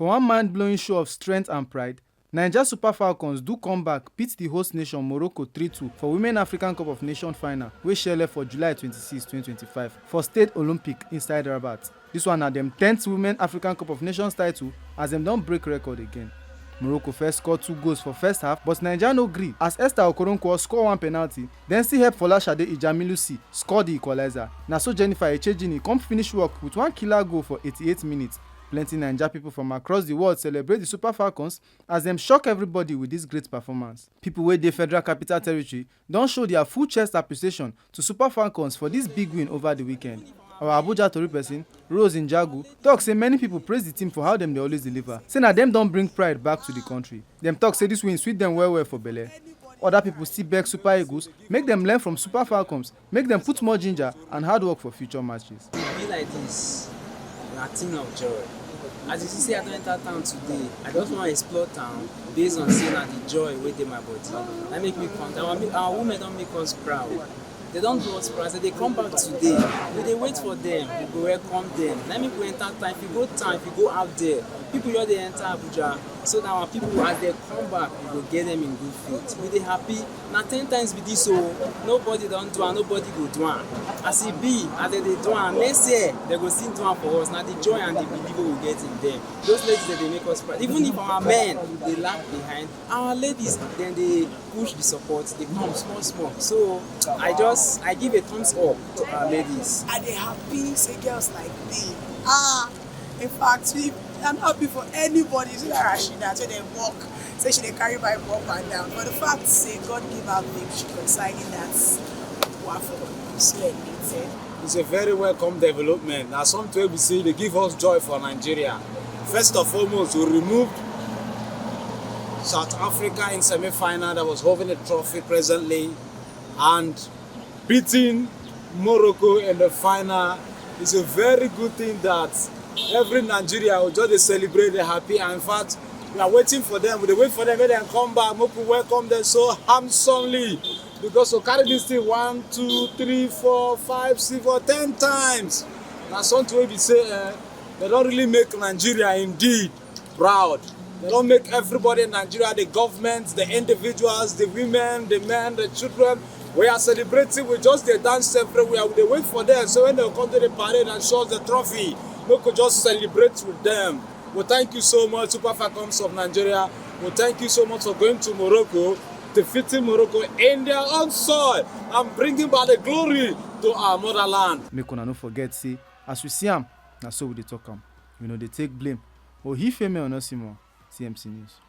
For one mind-blowing show of strength and pride, Nigeria Super Falcons do come back beat the host nation Morocco 3-2 for Women African Cup of Nations final wey shele for July 26, 2025 for State Olympic inside Rabat. Dis one na dem 10th Women African Cup of Nations title as dem don break record again. Morocco first score 2 goals for first half, but Nigeria no gree as Esther Okoronkwo score one penalty, then still help Folashade Ijamilusi score the equalizer. Na so Jennifer Echejini come finish work with one killer goal for 88 minutes. Plenty Naija people from across the world celebrate the Super Falcons as dem shock everybody with this great performance. People wey dey Federal Capital Territory don show their full chest appreciation to Super Falcons for this big win over the weekend. Our Abuja tori person, Rose Njagu, talk say many people praise the team for how dem dey always deliver, say na dem don bring pride back to the country. Dem talk say this win sweet dem well well for belle. Other people still beg Super Eagles make dem learn from Super Falcons, make dem put more ginger and hard work for future matches. E be like this, na thing of joy. As you see, I don enter town today. I just wan explore town based on say na the joy wey dey my body. That make me content. Our women don make us proud. They don do us proud. They come back today. We dey wait for them. We go welcome them. Let me go enter town. If you go town, if you go out there, people just dey enter Abuja. So that our people, as they come back, we go get them in good faith. We dey happy. Na 10 times be this, so nobody don do am, nobody go do am. As e be, as they dey do am, next year they go still do am for us. Na the joy and the belief we get in them. Those ladies that they make us proud. Even if our men dey lag behind, our ladies then they push the support. They come small small. So I give a thumbs up to our ladies. I dey happy say girls like me. In fact, I'm happy for anybody. See that Rashida, so they walk, say she dey carry my up and down. But the fact say God give her victory concerning that waffle, so it's a very welcome development. Now something we see they give us joy for Nigeria. First and foremost, we removed South Africa in semi-final that was holding a trophy presently, and beating Morocco in the final is a very good thing that every Nigeria will just celebrate, they're happy, and in fact, we are waiting for them. We wait for them when they come back. We welcome them so handsomely because we carry this thing 1, 2, 3, 4, 5, 6, 10 times. Now something we say they don't really make Nigeria indeed proud. They don't make everybody in Nigeria, the government, the individuals, the women, the men, the children. We are celebrating. We just they dance everywhere. They wait for them. So when they come to the parade and show us the trophy, we could just celebrate with them. Well, thank you so much, Super Falcons of Nigeria. Well, thank you so much for going to Morocco, defeating Morocco in their own soil, and bringing back the glory to our motherland. Make una no forget, say, as we see am, na so we dey talk am. We no dey take blame. Oh, he fame or no, Simon. CMC News.